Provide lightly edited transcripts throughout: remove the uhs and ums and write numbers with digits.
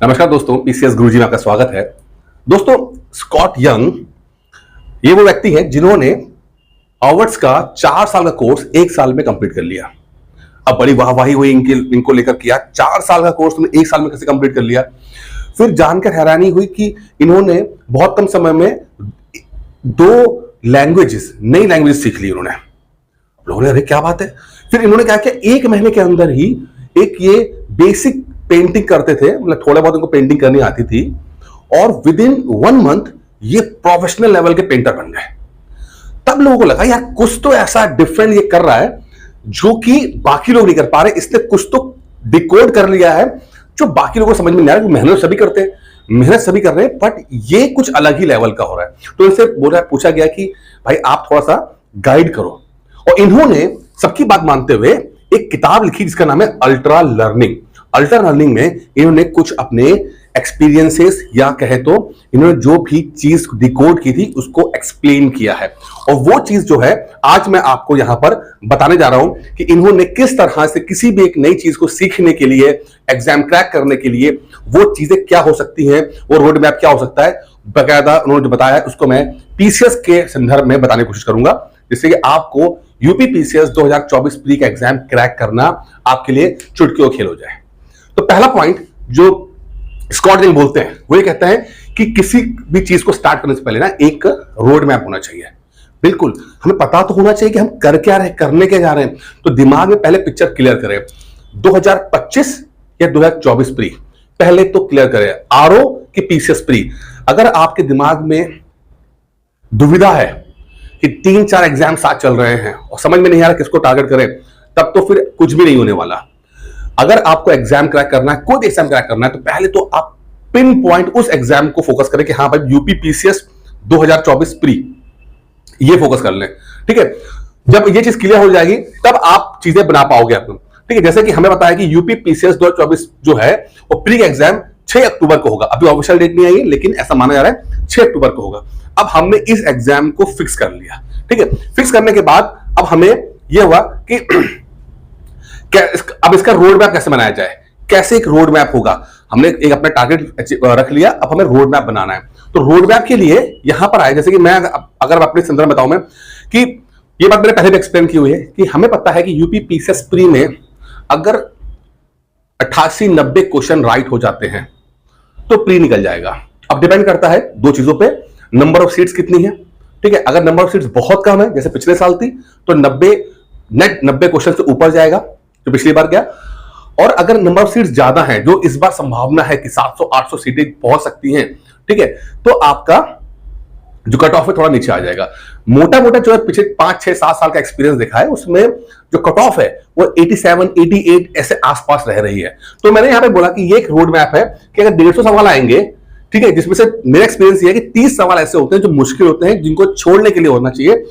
नमस्कार दोस्तों, पीसीएस गुरुजी में आपका स्वागत है। दोस्तों, स्कॉट यंग ये वो व्यक्ति है जिन्होंने हार्वर्ड का 4 साल का कोर्स 1 साल में कंप्लीट कर लिया। अब बड़ी वाहवाही हुई इनको लेकर किया 4 साल का कोर्स तुमने 1 साल में कैसे कंप्लीट कर लिया। फिर जानकर हैरानी हुई कि इन्होंने बहुत कम समय में 2 नई लैंग्वेजेस सीख ली उन्होंने। लोगों ने अरे क्या बात है। फिर इन्होंने क्या किया, 1 महीने के अंदर ही एक ये बेसिक पेंटिंग करते थे, मतलब थोड़ा बहुत उनको पेंटिंग करनी आती थी, और विद इन 1 मंथ ये प्रोफेशनल लेवल के पेंटर बन गए। तब लोगों को लगा यार कुछ तो ऐसा डिफरेंट ये कर रहा है जो कि बाकी लोग नहीं कर पा रहे, इसने कुछ तो डिकोड कर लिया है जो बाकी लोगों को समझ में नहीं आ रहा। मेहनत सभी करते हैं, मेहनत सभी कर रहे हैं, बट ये कुछ अलग ही लेवल का हो रहा है। तो इनसे पूछा गया कि भाई आप थोड़ा सा गाइड करो, और इन्होंने सबकी बात मानते हुए एक किताब लिखी जिसका नाम है अल्ट्रा लर्निंग। अल्ट्रा लर्निंग में इन्होंने कुछ अपने एक्सपीरियंसेस या कहे तो इन्होंने जो भी चीज डिकोड की थी उसको एक्सप्लेन किया है, और वो चीज जो है आज मैं आपको यहां पर बताने जा रहा हूं कि इन्होंने किस तरह से किसी भी एक नई चीज को सीखने के लिए, एग्जाम क्रैक करने के लिए वो चीजें क्या हो सकती हैं, वो रोड मैप क्या हो सकता है, बकायदा उन्होंने जो बताया है उसको मैं पीसीएस के संदर्भ में बताने की कोशिश करूंगा, जिससे कि आपको यूपी पीसीएस 2024 प्री का एग्जाम क्रैक करना आपके लिए चुटकियों खेल हो जाए। तो पहला पॉइंट जो स्कॉट यंग बोलते हैं वो ये कहते हैं कि किसी भी चीज को स्टार्ट करने से पहले ना एक रोड मैप होना चाहिए। बिल्कुल, हमें पता तो होना चाहिए कि हम कर क्या रहे, करने क्या जा रहे हैं। तो दिमाग में पहले पिक्चर क्लियर करें, 2025 या 2024 प्री पहले तो क्लियर करें, आरओ की पीसीएस प्री। अगर आपके दिमाग में दुविधा है कि 3-4 एग्जाम साथ चल रहे हैं और समझ में नहीं आ रहा किसको टारगेट करें, तब तो फिर कुछ भी नहीं होने वाला। अगर आपको एग्जाम क्रैक करना है, कोई एग्जाम क्रैक करना है, तो पहले तो आप पिन पॉइंट उस एग्जाम को फोकस करें कि हाँ भाई यूपी पीसीएस 2024 प्री, ये फोकस कर लें। ठीक है, जब ये चीज क्लियर हो जाएगी तब आप चीजें बना पाओगे अपने। ठीक है, जैसे कि हमें बताया कि यूपी पीसीएस 2024 जो है वो प्री का एग्जाम 6 अक्टूबर को होगा। अभी ऑफिशियल डेट नहीं आई, लेकिन ऐसा माना जा रहा है 6 अक्टूबर को होगा। अब हमने इस एग्जाम को फिक्स कर लिया। ठीक है, फिक्स करने के बाद अब हमें यह हुआ कि अब इसका रोड मैप कैसे बनाया जाए, कैसे एक रोड मैप होगा। हमने एक अपना टारगेट रख लिया, अब हमें रोड मैप बनाना है। तो रोड मैप के लिए यहां पर आए, जैसे कि मैं अगर अपने संदर्भ में बताऊं मैं कि ये बात मैंने पहले भी एक्सप्लेन की हुई है कि हमें पता है कि यूपी पीसीएस प्री में अगर 88-90 क्वेश्चन राइट हो जाते हैं तो प्री निकल जाएगा। अब डिपेंड करता है 2 चीजों पे, नंबर ऑफ सीट्स कितनी है। ठीक है, अगर नंबर ऑफ सीट्स बहुत कम है जैसे पिछले साल थी तो 90 क्वेश्चन से ऊपर जाएगा जो पिछली बार गया, और अगर नंबर ऑफ सीट्स ज्यादा हैं, जो इस बार संभावना है कि 700-800 सीटें पहुंच सकती हैं, ठीक है, तो आपका जो कट ऑफ है थोड़ा नीचे आ जाएगा। मोटा जो है पिछले 5-6-7 साल का एक्सपीरियंस देखा है उसमें जो कट ऑफ है वो 87-88 ऐसे आसपास रह रही है। तो मैंने यहां पे बोला कि ये एक रोड मैप है कि अगर 150 सवाल आएंगे, ठीक है, जिसमें से मेरा एक्सपीरियंस ये है कि 30 सवाल ऐसे होते हैं जो मुश्किल होते हैं, जिनको छोड़ने के लिए होना चाहिए,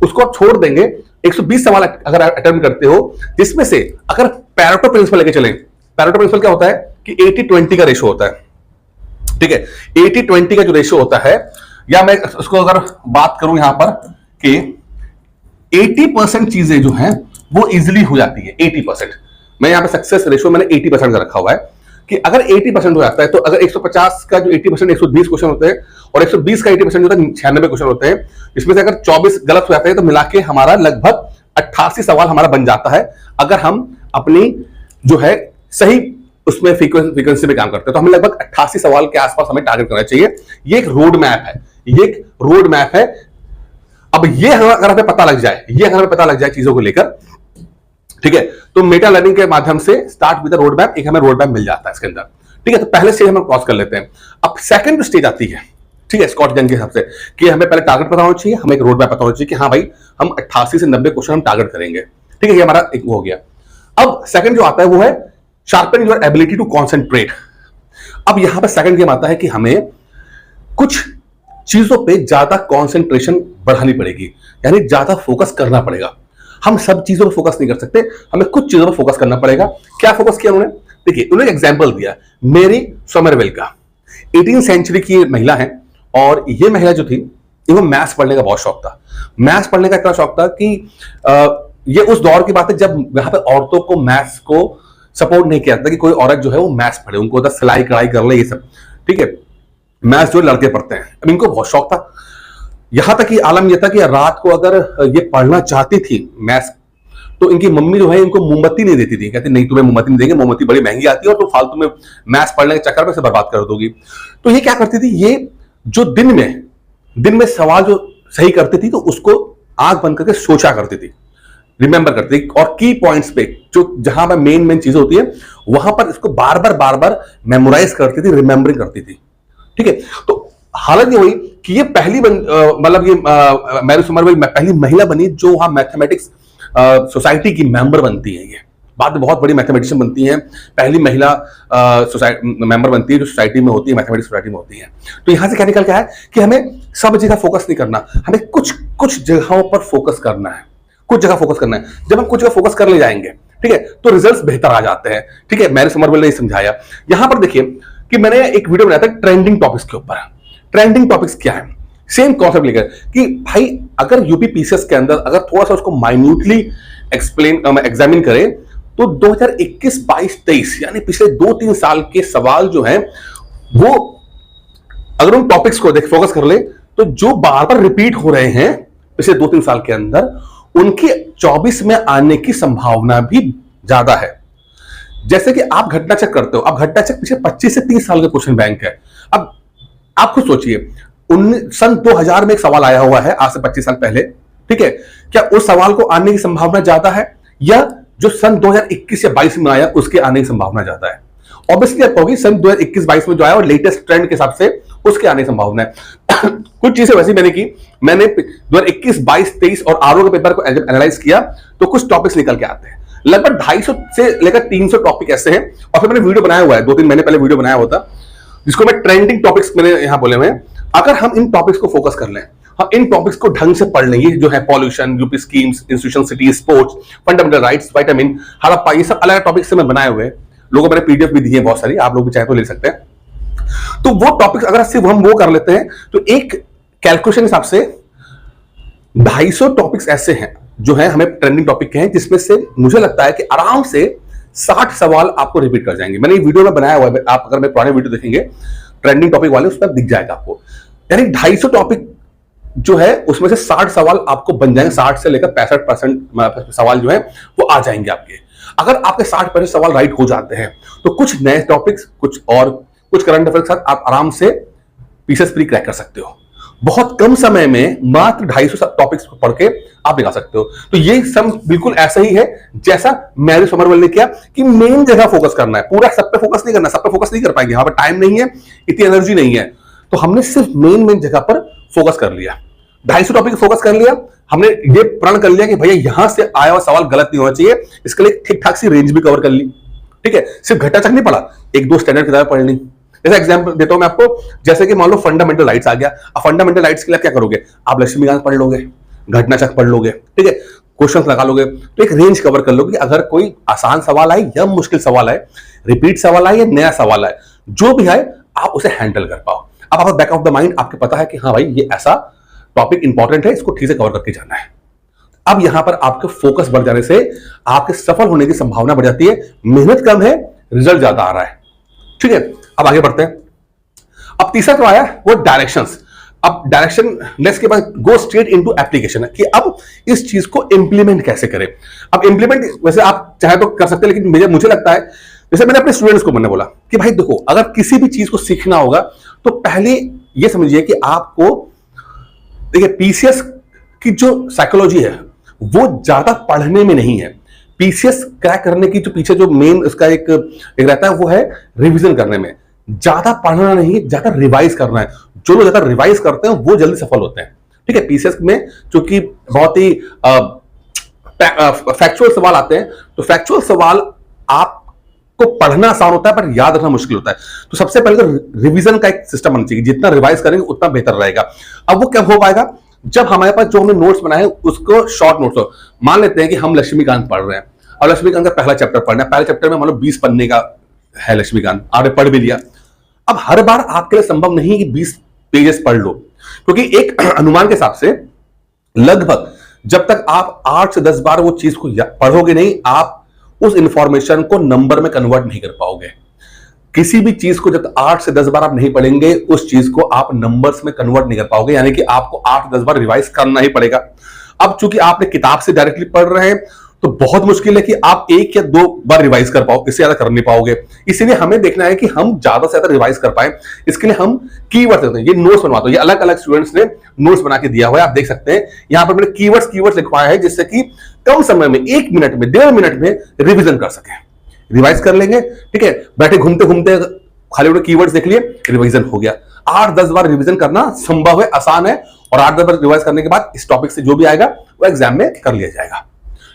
उसको आप छोड़ देंगे। 120 सवाल अगर अटेम्प्ट करते हो, जिसमें से अगर पैरेटो प्रिंसिपल लेके चलें, पैरेटो प्रिंसिपल क्या होता है कि 80-20 का रेशो होता है। ठीक है, 80-20 का जो रेशो होता है, या मैं उसको अगर बात करूं यहां पर कि 80% चीजें जो हैं वो इजीली हो जाती है। 80% मैं यहां पे सक्सेस रेशो मैंने 80% का रखा हुआ है कि अगर 80% हो जाता है तो अगर 150 का जो 80% 120 क्वेश्चन होते हैं, और 120 का 80% जो होता है 96 क्वेश्चन होते हैं, इसमें से अगर 24 गलत हो जाते हैं तो मिला के हमारा लगभग 88 सवाल हमारा बन जाता है। अगर हम अपनी जो है सही उसमें फ्रीक्वेंसी में काम करते हैं तो हमें लगभग 88 सवाल के आसपास हमें टारगेट करना चाहिए। ये एक रोड मैप है, ये एक रोड मैप है। अब ये अगर हमें पता लग जाए, ये अगर हमें पता लग जाए चीजों को लेकर, ठीक है, तो मेटा लर्निंग के माध्यम से स्टार्ट विद रोड मैप, एक हमें रोड मैप मिल जाता है इसके अंदर। ठीक है, तो पहले स्टेज हम क्रॉस कर लेते हैं। अब सेकंड स्टेज आती है, ठीक है, स्कॉट यंग के हिसाब से, कि हमें पहले टारगेट पता होना चाहिए, हमें एक रोड मैप पता होना चाहिए कि हाँ भाई हम 88 से 90 क्वेश्चन हम टारगेट करेंगे। ठीक है, ये हमारा एक हो गया। अब सेकंड जो आता है वो है sharpen your ability to concentrate. अब यहां पर सेकंड गेम आता है कि हमें कुछ चीजों पे ज्यादा कॉन्सेंट्रेशन बढ़ानी पड़ेगी, यानी ज्यादा फोकस करना पड़ेगा। हम सब चीजों पर फोकस नहीं कर सकते, हमें कुछ चीजों पर फोकस करना पड़ेगा। क्या फोकस किया उन्होंने, देखिए उन्होंने एग्जाम्पल दिया मेरी सोमरवेल का। 18वीं सेंचुरी की महिला है, और ये महिला जो थी इनको मैथ्स पढ़ने का बहुत शौक था। मैथ्स पढ़ने का इतना शौक था कि ये उस दौर की बात है जब यहाँ पे औरतों को मैथ्स को सपोर्ट नहीं किया था कि कोई औरत जो है वो मैथ्स पढ़े, उनको होता सिलाई कढ़ाई कर ले ये सब, ठीक है। मैथ्स जो लड़के पढ़ते हैं, अब इनको बहुत शौक था। यहां तक कि आलम यह था कि रात को अगर ये पढ़ना चाहती थी मैथ्स, तो इनकी मम्मी जो है इनको मोमबत्ती नहीं देती थी, कहती नहीं तुम्हें मोमबत्ती नहीं देंगे, मोमबत्ती बड़ी महंगी आती है और तुम फालतू में मैथ्स पढ़ने के चक्कर में से बर्बाद कर दोगी। तो ये क्या करती थी, ये जो दिन में सवाल जो सही करती थी तो उसको आंख बंद करके सोचा करती थी, रिमेंबर करती थी, और की पॉइंट्स पे जो जहां पर मेन चीजें होती है वहां पर इसको बार बार मेमोराइज करती थी, रिमेंबरिंग करती थी, ठीक है। तो हालत ये हुई कि ये पहली मतलब ये मैरी सुमरवेल पहली महिला बनी जो वहां मैथमेटिक्स सोसाइटी की मेंबर बनती है। ये बाद में बहुत बड़ी मैथमेटिशियन बनती हैं, पहली महिला मेंबर बनती है जो सोसाइटी में होती है, मैथमेटिक्स सोसाइटी में होती है। तो यहां से क्या निकल क्या है कि हमें सब जगह फोकस नहीं करना, हमें कुछ जगहों पर फोकस करना है, कुछ जगह फोकस करना है। जब हम कुछ जगह फोकस कर ले जाएंगे, ठीक है, तो रिजल्ट्स बेहतर आ जाते हैं, ठीक है। मैरी सुमरवेल ने समझाया। यहां पर देखिए कि मैंने एक वीडियो बनाया था ट्रेंडिंग टॉपिक्स के ऊपर। ट्रेंडिंग टॉपिक्स क्या है, सेम कॉन्सेप्ट लेकर कि भाई अगर यूपी पीसीएस के अंदर अगर थोड़ा सा उसको माइन्यूटली एग्जामिन करें तो 2021, 22, 23 यानी पिछले 2-3 साल के सवाल जो हैं वो अगर उन टॉपिक्स को देख फोकस कर ले तो जो बार बार रिपीट हो रहे हैं पिछले 2-3 साल के अंदर, उनके 24 में आने की संभावना भी ज्यादा है। जैसे कि आप घटना चेक करते हो, अब घटना चेक पिछले 25 से 30 साल के क्वेश्चन बैंक है। अब आप खुद सोचिए, सन 2000 में एक सवाल आया हुआ है आज से 25 साल पहले, ठीक है, क्या उस सवाल को आने की संभावना ज्यादा है या जो सन 2021 या 22 में आया उसके आने की संभावना ज्यादा है? ऑब्वियसली आप कहोगे सन 2021-22 में जो आया और लेटेस्ट ट्रेंड के हिसाब से उसके आने की संभावना है। कुछ चीजें वैसी मैंने की, मैंने 2021, 22, 23 और आरओ के पेपर को एनालाइज किया तो कुछ टॉपिक्स निकल के आते हैं। लगभग 250 से लेकर 300 टॉपिक ऐसे हैं, और फिर मैंने वीडियो बनाया हुआ है, 2-3 महीने पहले वीडियो बनाया हुआ था जिसको मैं ट्रेंडिंग टॉपिक्स मैंने यहां बोले हुए हैं। अगर हम इन टॉपिक्स को फोकस कर लें, हम इन टॉपिक्स को ढंग से पढ़ लेंगे, जो है pollution, UP schemes, institution city, sports, fundamental rights, vitamin, Harappa, ये सब अलग टॉपिक्स से मैं बनाए हुए हैं। लोगों मैंने पीडीएफ भी दी है बहुत सारी, आप लोग भी चाहे तो ले सकते हैं। तो वो टॉपिक्स अगर सिर्फ हम वो कर लेते हैं तो एक कैलकुलेशन के हिसाब से 250 टॉपिक्स ऐसे हैं जो है हमें ट्रेंडिंग टॉपिक के हैं, जिसमें से मुझे लगता है कि आराम से 60 सवाल आपको रिपीट कर जाएंगे। मैंने वीडियो में बनाया हुआ है, आप अगर मैं पुराने वीडियो देखेंगे ट्रेंडिंग टॉपिक वाले, उस पर दिख जाएगा आपको। यानी 250 टॉपिक जो है उसमें से 60 सवाल आपको बन जाएंगे, 60 से लेकर 65% सवाल जो है वो आ जाएंगे आपके। अगर आपके 60% सवाल राइट हो जाते हैं तो कुछ नए टॉपिक्स, कुछ करंट अफेयर के साथ आप आराम से पीसीएस प्री क्रैक कर सकते हो। बहुत कम समय में मात्र 250 टॉपिक्स को पढ़ के आप निकाल सकते हो। तो ये सब बिल्कुल ऐसा ही है जैसा मैरी सुमरवेल ने किया कि मेन जगह फोकस करना है, पूरा सब पे फोकस नहीं करना, सब पे फोकस नहीं कर पाएंगे, यहाँ पर टाइम नहीं है, इतनी एनर्जी नहीं है। तो हमने सिर्फ मेन जगह पर फोकस कर लिया, 250 टॉपिक फोकस कर लिया। हमने ये प्रण कर लिया कि भैया यहां से आया हुआ सवाल गलत नहीं होना चाहिए, इसके लिए ठीक ठाक सी रेंज भी कवर कर ली, ठीक है। सिर्फ घटा चक नहीं पढ़ा, 1-2 स्टैंडर्ड किताबें पढ़ ली। जैसे एग्जांपल देता हूं मैं आपको, जैसे कि मान लो फंडामेंटल राइट्स आ गया। अब फंडामेंटल राइट्स के लिए क्या करोगे, आप लक्ष्मीकांत पढ़ लोगे, घटना चक पढ़ लोगे, ठीक है, क्वेश्चन लगा लोगे, तो एक रेंज कवर कर लोगे। अगर कोई आसान सवाल आए या मुश्किल सवाल आए, रिपीट सवाल आए या नया सवाल आए, जो भी आए आप उसे हैंडल कर पाओ। अब आप बैक ऑफ द माइंड आपको पता है कि हाँ भाई ये ऐसा टॉपिक इंपॉर्टेंट है, इसको ठीक से कवर करके जाना है। अब यहां पर आपके फोकस बढ़ जाने से आपके सफल होने की संभावना बढ़ जाती है, मेहनत कम है, रिजल्ट ज्यादा आ रहा है, ठीक है। अब आगे बढ़ते हैं। अब तीसरा तो आया वो डायरेक्शंस। अब डायरेक्शन नेक्स्ट के बाद गो स्ट्रेट इनटू एप्लीकेशन है कि अब इस चीज को इंप्लीमेंट कैसे करें। अब इंप्लीमेंट वैसे आप चाहे तो कर सकते हैं, लेकिन मुझे लगता है, जैसे मैंने अपने स्टूडेंट्स को मैंने बोला कि भाई देखो, अगर किसी भी चीज को सीखना होगा तो पहले ये समझिए कि आपको देखिए पीसीएस की जो साइकोलॉजी है वो ज्यादा पढ़ने में नहीं है। पीसीएस क्रैक करने की जो पीछे जो मेन इसका एक रहता है वो है रिवीजन करने में। ज्यादा पढ़ना नहीं, ज्यादा रिवाइज करना है। जो लोग ज्यादा रिवाइज करते हैं वो जल्दी सफल होते हैं, ठीक है। पीसीएस में चूंकि बहुत ही फैक्चुअल सवाल आते हैं, तो फैक्चुअल सवाल आपको पढ़ना आसान होता है पर याद रखना मुश्किल होता है। तो सबसे पहले तो रिवीजन का एक सिस्टम होना चाहिए, जितना रिवाइज करेंगे उतना बेहतर रहेगा। अब वो कब हो पाएगा, जब हमारे पास जो हमने नोट्स बनाए हैं उसको शॉर्ट नोट्स हो। मान लेते हैं कि हम लक्ष्मीकांत पढ़ रहे हैं और लक्ष्मीकांत का पहला चैप्टर पढ़ना है, पहले चैप्टर में मान लो 20 पन्ने का है लक्ष्मीकांत, आपने पढ़ भी लिया। अब हर बार आपके लिए संभव नहीं कि 20 पेजेस पढ़ लो, क्योंकि एक अनुमान के हिसाब से लगभग जब तक आप 8 से 10 बार वो चीज को पढ़ोगे नहीं, आप उस इंफॉर्मेशन को नंबर में कन्वर्ट नहीं कर पाओगे। किसी भी चीज को जब 8 से 10 बार आप नहीं पढ़ेंगे, उस चीज को आप नंबर्स में कन्वर्ट नहीं कर पाओगे, यानी कि आपको 8-10 बार रिवाइज करना ही पड़ेगा। अब चूंकि आपने किताब से डायरेक्टली पढ़ रहे हैं, तो बहुत मुश्किल है कि आप 1 या 2 बार रिवाइज कर पाओ, इससे ज्यादा कर नहीं पाओगे। इसीलिए हमें देखना है कि हम ज्यादा से ज्यादा रिवाइज कर पाए। इसके लिए हम कीवर्ड्स देते हैं, ये नोट्स बनवाते हैं, ये अलग अलग स्टूडेंट्स ने नोट्स बना के दिया हुआ है, आप देख सकते हैं। यहां पर मैंने कीवर्ड्स लिखवाया है, जिससे कि कम समय में 1 मिनट में 1.5 मिनट में रिविजन कर सके। रिवाइज कर लेंगे, ठीक है, बैठे घूमते घूमते खाली उन्हें कीवर्ड्स देख लिए, रिवीजन हो गया। 8-10 बार रिवीजन करना संभव है, आसान है, और 8-10 बार रिवाइज करने के बाद इस टॉपिक से जो भी आएगा वो एग्जाम में कर लिया जाएगा।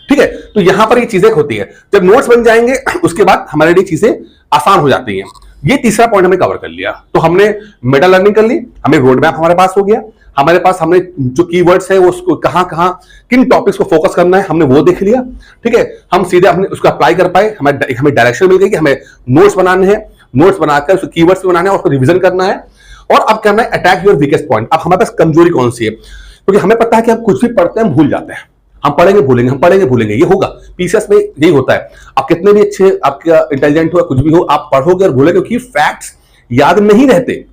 ठीक है, तो यहां पर ये चीजें होती है। जब नोट्स बन जाएंगे उसके बाद हमारे लिए चीजें आसान हो जाती हैं। ये तीसरा पॉइंट हमने कवर कर लिया। तो हमने मेटा लर्निंग कर ली, हमें रोड मैप हमारे पास हो गया, हमारे पास हमने जो कीवर्ड्स है वो उसको कहां कहां किन टॉपिक्स को फोकस करना है हमने वो देख लिया। ठीक है, हम सीधे अपने उसको अप्लाई कर पाए, हमें डायरेक्शन मिल गई कि हमें नोट्स बनाने हैं, नोट्स बनाकर उसको कीवर्ड्स बनाने हैं और उसको रिवीजन करना है। और अब करना है अटैक योर वीकेस्ट पॉइंट। अब हमारे पास कमजोरी कौन सी है, क्योंकि हमें पता है कि हम कुछ भी पढ़ते हैं हम भूल जाते हैं, हम पढ़ेंगे भूलेंगे, हम पढ़ेंगे भूलेंगे, ये होगा। पीसीएस में यही होता है। आप कितने भी अच्छे आपका इंटेलिजेंट हो, कुछ भी हो, आप पढ़ोगे और भूलेंगे, क्योंकि फैक्ट्स याद नहीं रहते,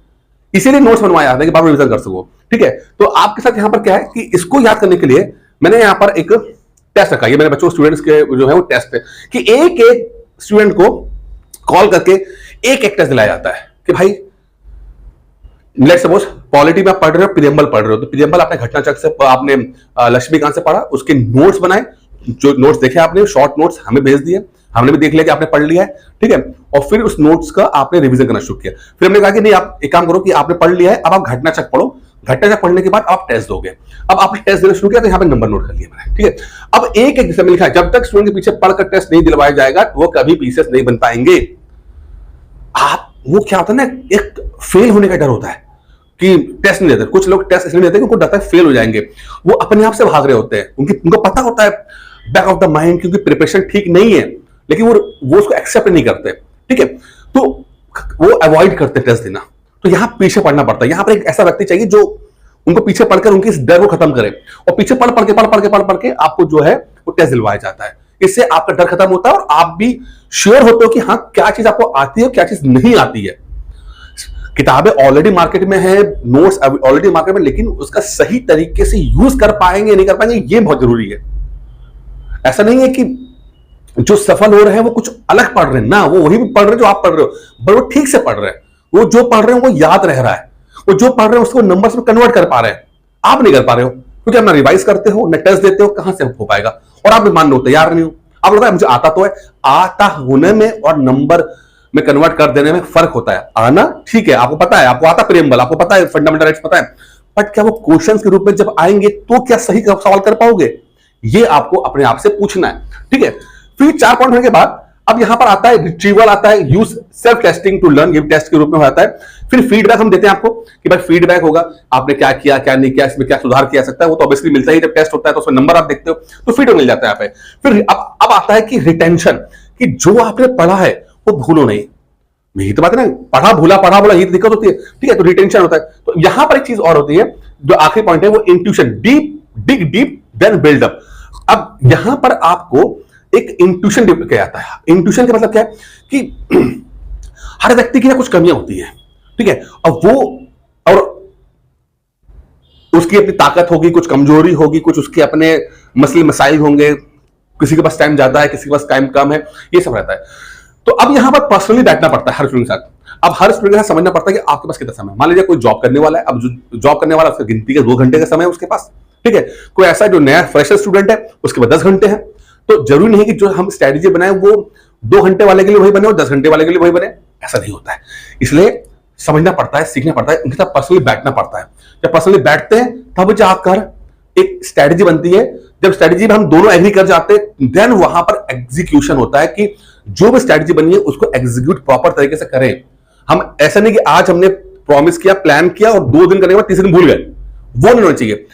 इसीलिए नोट्स बनवाया जाता है कि आप रिवीजन कर सको। ठीक है, तो आपके साथ यहां पर क्या है कि इसको याद करने के लिए मैंने यहां पर एक टेस्ट रखा है, मेरे बच्चों स्टूडेंट्स के जो है वो टेस्ट है कि एक एक स्टूडेंट को कॉल करके एक एक टेस्ट दिलाया जाता है कि भाई लेट्स सपोज पॉलिटी में आप पढ़ रहे हो, प्रीएम्बल पढ़ रहे हो, तो प्रीएम्बल आपने घटना चक्र से, आपने लक्ष्मीकांत से पढ़ा, उसके नोट्स बनाए, जो नोट्स देखे आपने, शॉर्ट नोट्स हमें भेज दिए, हमने भी देख लिया कि आपने पढ़ लिया है। ठीक है, और फिर उस नोट्स का आपने रिवीजन करना शुरू किया। फिर हमने कहा कि नहीं, आप एक काम करो कि आपने पढ़ लिया है, अब आप घटना चक्र पढ़ो, घटना चक्र पढ़ने के बाद आप टेस्ट दोगे। अब आपने टेस्ट देना शुरू किया, तो यहाँ पे नंबर नोट कर लिया मैंने। ठीक है, अब एक एक समय लिखा है, जब तक स्टूडेंट के पीछे पढ़कर टेस्ट नहीं दिलवाया जाएगा तो वो कभी पीसीएस नहीं बन पाएंगे। आप वो क्या होता है ना, एक फेल होने का डर होता है कि टेस्ट नहीं देते। कुछ लोग टेस्ट इसलिए देते हैं क्योंकि उनको डर है फेल हो जाएंगे, वो अपने आप से भाग रहे होते हैं, उनको पता होता है बैक ऑफ द माइंड, क्योंकि प्रिपरेशन ठीक नहीं है, लेकिन वो उसको एक्सेप्ट नहीं करते। ठीक है, तो वो अवॉइड करते टेस्ट देना। तो यहां पीछे पढ़ना पड़ता है। यहां पर एक ऐसा व्यक्ति चाहिए जो उनको पीछे पढ़कर उनके इस डर को खत्म करे, और पीछे पढ़ पढ़ के आपको जो है वो टेस्ट दिलवाया जाता है। इससे आपका डर खत्म होता है और आप भी श्योर होते हो कि हाँ क्या चीज आपको आती है, क्या चीज नहीं आती है। किताबें ऑलरेडी मार्केट में है, नोट्स ऑलरेडी मार्केट में, लेकिन उसका सही तरीके से यूज कर पाएंगे नहीं कर पाएंगे, ये बहुत जरूरी है। ऐसा नहीं है कि जो सफल हो रहे हैं वो कुछ अलग पढ़ रहे हैं ना, वो वही पढ़ रहे हैं जो आप पढ़ रहे हो, पर वो ठीक से पढ़ रहे हैं, वो जो पढ़ रहे हैं वो याद रह रहा है, वो जो पढ़ रहे हैं उसको नंबर्स में कन्वर्ट कर पा रहे हैं, आप नहीं कर पा रहे हो, क्योंकि आप ना रिवाइज करते हो, ना टेस्ट देते हो, कहां से हो पाएगा। और आप भी मान लो तैयार नहीं हो, आप लगता है मुझे आता तो है। आता होने में और नंबर में कन्वर्ट कर देने में फर्क होता है। आना ठीक है, आपको पता है, आपको आता प्रीएम्बल, आपको पता है फंडामेंटल राइट्स पता है, बट क्या वो क्वेश्चंस के रूप में जब आएंगे तो क्या सही सवाल कर पाओगे, ये आपको अपने आप से पूछना है। ठीक है, फिर 4 पॉइंट होने के बाद अब यहां पर आता है रिट्रीवल, आता है use self testing to learn, ये टेस्ट के रूप में आता है। फिर फीडबैक हम देते हैं आपको कि भाई फीडबैक होगा, आपने क्या किया क्या नहीं किया, इसमें क्या सुधार किया सकता है, वो तो ऑब्वियसली मिलता ही, जब टेस्ट होता है तो उसमें नंबर आप देखते हो तो फीडबैक मिल जाता है यहाँ पे। फिर अब आता है कि रिटेंशन, कि जो आपने पढ़ा है वो भूलो नहीं। यही तो बात है ना, पढ़ा भूला यही दिक्कत होती है। ठीक है, तो रिटेंशन होता है। तो यहां पर एक चीज और होती है, जो आखिरी पॉइंट है वो intuition, dig deep then build up. अब यहां पर आपको एक इंट्यूशन किया जाता है। इंट्यूशन का मतलब क्या है कि हर व्यक्ति की ना कुछ कमियां होती है, ठीक है, अब वो और उसकी अपनी ताकत होगी, कुछ कमजोरी होगी, कुछ उसके अपने मसले मसाइल होंगे, किसी के पास टाइम ज्यादा है, किसी के पास टाइम कम है, ये सब रहता है। तो अब यहां पर पर्सनली बैठना पड़ता है हर स्टूडेंट के साथ। अब हर स्टूडेंट के साथ समझना पड़ता है कि आपके पास कितना समय है। मान लीजिए कोई जॉब करने वाला है, अब जो जॉब करने वाला उसकी गिनती के 2 घंटे का समय है उसके पास, ठीक है। कोई ऐसा जो नया फ्रेशर स्टूडेंट है उसके पास 10 घंटे हैं। तो जरूरी नहीं कि जो हम स्ट्रेटेजी बनाए वो 2 घंटे वाले के लिए वही बने और 10 घंटे वाले के लिए वही बने, ऐसा नहीं होता है। इसलिए समझना पड़ता है, सीखना पड़ता है, उनके साथ पर्सनली बैठना पड़ता है। जब पर्सनली बैठते हैं तब जाकर एक स्ट्रेटेजी बनती है। जब स्ट्रेटेजी में हम दोनों एग्री कर जाते हैं देन वहां पर एग्जीक्यूशन होता है कि जो भी स्ट्रेटेजी बनी है उसको एग्जीक्यूट प्रॉपर तरीके से करें। हम ऐसा नहीं कि आज हमने प्रॉमिस किया, प्लान किया और 2 दिन करने के बाद तीसरे दिन भूल गए, वो नहीं होना चाहिए।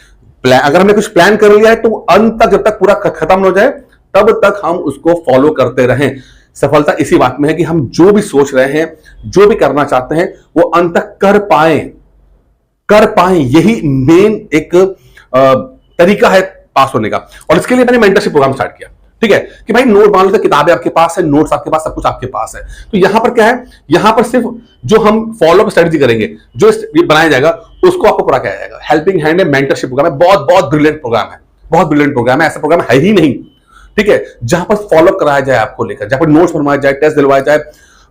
अगर हमने कुछ प्लान कर लिया है तो अंत तक, जब तक पूरा खत्म हो जाए तब तक हम उसको फॉलो करते रहें। सफलता इसी बात में है कि हम जो भी सोच रहे हैं, जो भी करना चाहते हैं, वो अंत तक कर पाएं। यही मेन एक तरीका है पास होने का। और इसके लिए मैंने मेंटरशिप प्रोग्राम स्टार्ट किया, ठीक ठीक है, कि भाई नोट मान लो किताबें आपके पास है, नोट्स आपके पास, सब कुछ आपके पास है। तो यहां पर क्या है, यहां पर सिर्फ जो हम फॉलोअप स्ट्रेटजी करेंगे, जो बनाया जाएगा उसको आपको पूरा किया जाएगा। हेल्पिंग हैंड है, मेंटरशिप प्रोग्राम है, बहुत बहुत ब्रिलियंट प्रोग्राम है, बहुत ब्रिलियंट प्रोग्राम है, ऐसा प्रोग्राम है ही नहीं। ठीक है, जहां पर फॉलोअप कराया जाए आपको लेकर, जहां पर नोट्स बनवाया जाए, टेस्ट दिलवाया जाए,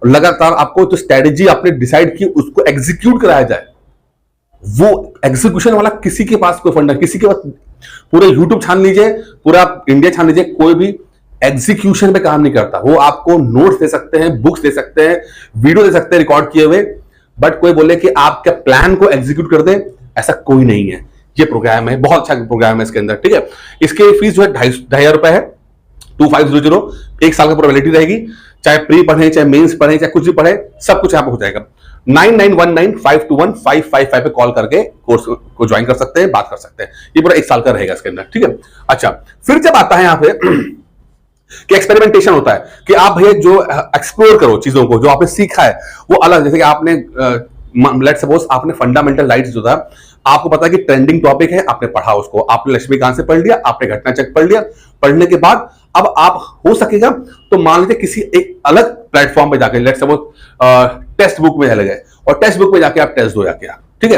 लगातार आपको जो स्ट्रेटेजी आपने डिसाइड की उसको एग्जीक्यूट कराया जाए। वो एग्जीक्यूशन वाला किसी के पास कोई फंड है, किसी के पास पूरे यूट्यूब छान लीजिए, पूरा इंडिया छान लीजिए, कोई भी एग्जीक्यूशन पे काम नहीं करता। वो आपको नोट्स दे सकते हैं, बुक्स दे सकते हैं, वीडियो दे सकते हैं रिकॉर्ड किए हुए, बट कोई बोले कि आपके प्लान को एग्जीक्यूट कर दे, ऐसा कोई नहीं है। ये प्रोग्राम है, बहुत अच्छा प्रोग्राम है इसके अंदर। ठीक है, इसके फीस जो है 2,500 रुपए है, 2500, 1 साल का वैलिडिटी रहेगी। चाहे प्री पढ़े, चाहे मेंस पढ़े, चाहे कुछ भी पढ़े, सब कुछ यहाँ पे हो जाएगा। 9919521555 पे कॉल करके कोर्स को ज्वाइन कर सकते हैं, बात कर सकते हैं। ये पूरा 1 साल का रहेगा इसके अंदर। ठीक है, अच्छा, फिर जब आता है यहाँ पे कि एक्सपेरिमेंटेशन होता है, कि आप भैया जो एक्सप्लोर करो चीजों को, जो आपने सीखा है वो अलग, जैसे कि आपने लेट्स सपोज आपने फंडामेंटल राइट्स जो था, आपको पता है कि ट्रेंडिंग टॉपिक है, आपने पढ़ा उसको, आपने लक्ष्मीकांत से पढ़ लिया, आपने घटना चक्र पढ़ लिया, पढ़ने के बाद अब आप हो सकेगा तो मान लीजिए किसी एक अलग प्लेटफॉर्म पे जाके, लेट्स सपोज टेक्स्ट बुक में चले गए और टेक्स्ट बुक में जाके आप टेस्ट दो जाके आप, ठीक है।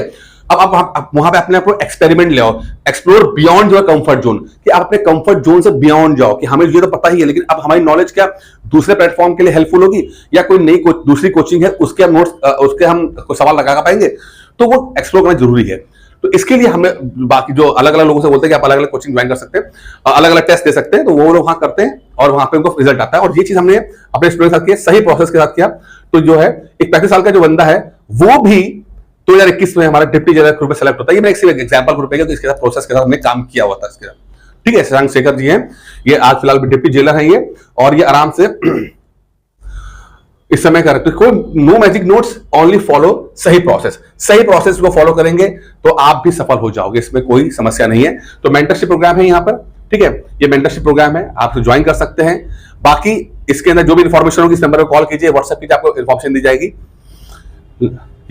अब आप वहां पे अपने आपको एक्सपेरिमेंट ले आओ, एक्सप्लोर बियॉन्ड जो है कंफर्ट जोन, कि आप अपने कंफर्ट जोन से बियॉन्ड जाओ, कि हमें ये तो पता ही है, लेकिन अब हमारी नॉलेज क्या दूसरे प्लेटफॉर्म के लिए हेल्पफुल होगी, या कोई नई दूसरी कोचिंग है उसके हम नोट्स, उसके हम सवाल लगा पाएंगे, तो वो एक्सप्लोर करना जरूरी है। तो इसके लिए हमें बाकी जो अलग अलग लोगों से बोलते हैं कि आप अलग अलग कोचिंग ज्वाइन कर सकते हैं, अलग अलग टेस्ट दे सकते हैं, तो वो लोग वहां करते हैं और वहां पे उनको रिजल्ट आता है। और ये चीज हमने अपने स्टूडेंट के साथ किया, सही प्रोसेस के साथ किया। तो जो है एक 35 साल का जो बंदा है वो भी 2021 में हमारा डिप्टी जेलर ग्रुप में सेलेक्ट होता है। ये मैं एक एग्जाम्पल ग्रुप है, तो इसके साथ प्रोसेस के साथ हमने काम किया हुआ था इसके साथ। ठीक है, शशांक शेखर जी हैं, ये आज फिलहाल डिप्टी जेलर हैं ये, और ये आराम से इस समय कर, तो no magic notes, only follow सही प्रोसेस। सही प्रोसेस को फॉलो करेंगे तो आप भी सफल हो जाओगे, इसमें कोई समस्या नहीं है। तो मेंटरशिप प्रोग्राम है यहाँ पर, ठीक है, ये मेंटरशिप प्रोग्राम है, आप ज्वाइन कर सकते हैं। बाकी इसके अंदर जो भी इंफॉर्मेशन होगी इस नंबर पर कॉल कीजिए, व्हाट्सएप कीजिए, आपको इंफॉर्मेशन दी जाएगी।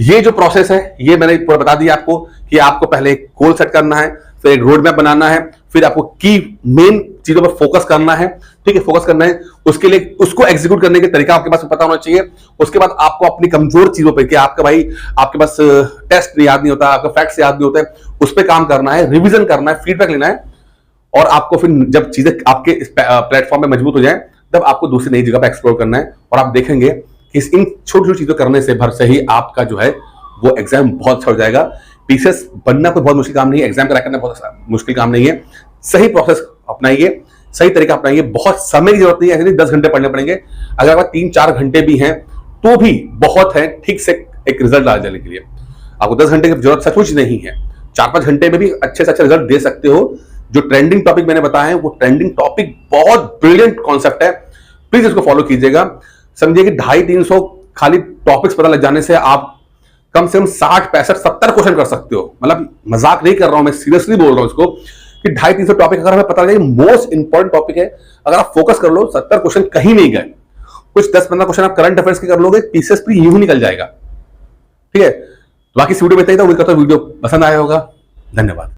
ये जो प्रोसेस है ये मैंने पूरा बता दिया आपको, कि आपको पहले एक गोल सेट करना है, फिर एक रोड मैप बनाना है, फिर आपको की मेन चीजों पर फोकस करना है। ठीक है, फोकस करना है, उसके लिए उसको एग्जीक्यूट करने के तरीका आपके पास पता होना चाहिए। उसके बाद आपको अपनी कमजोर चीजों पे, कि आपका भाई आपके पास टेस्ट याद नहीं होता, आपका फैक्ट्स याद नहीं होते, उस पर काम करना है, रिवीजन करना है, फीडबैक लेना है, और आपको फिर जब चीजें आपके प्लेटफॉर्म में मजबूत हो जाए तब आपको दूसरी नई जगह पर एक्सप्लोर करना है। और आप देखेंगे कि इन छोटी छोटी चीजों करने से भर से ही आपका जो है वो एग्जाम बहुत अच्छा हो जाएगा। पीसीएस बनना कोई बहुत मुश्किल काम नहीं है, एग्जाम क्रैक करना बहुत मुश्किल काम नहीं है। सही प्रोसेस अपनाइए, सही तरीका अपनाइए, बहुत समय की जरूरत नहीं है, ऐसे नहीं 10 घंटे पढ़ने पड़ेंगे, अगर आपका 3-4 घंटे भी हैं तो भी बहुत है ठीक से एक रिजल्ट ला जाने के लिए। आपको 10 घंटे की जरूरत सचमुच नहीं है, 4-5 घंटे में भी अच्छे से अच्छा रिजल्ट दे सकते हो। जो ट्रेंडिंग टॉपिक मैंने बताया है वो ट्रेंडिंग टॉपिक बहुत ब्रिलियंट कॉन्सेप्ट है, प्लीज इसको फॉलो कीजिएगा। समझिए कि 250-300 खाली टॉपिक्स पता लग जाने से आप कम से कम 60, 65, 70 क्वेश्चन कर सकते हो। मतलब मजाक नहीं कर रहा हूं, मैं सीरियसली बोल रहा हूं इसको, कि 250-300 टॉपिक अगर हमें पता लगे मोस्ट इंपॉर्टेंट टॉपिक है, अगर आप फोकस कर लो 70 क्वेश्चन कहीं नहीं गए, कुछ 10-15 क्वेश्चन आप करंट अफेयर्स के कर लोगे, पीसीएस भी यूं ही निकल जाएगा। ठीक है, बाकी इस वीडियो में इतना ही था, उम्मीद करता हूं वीडियो पसंद आया होगा। धन्यवाद।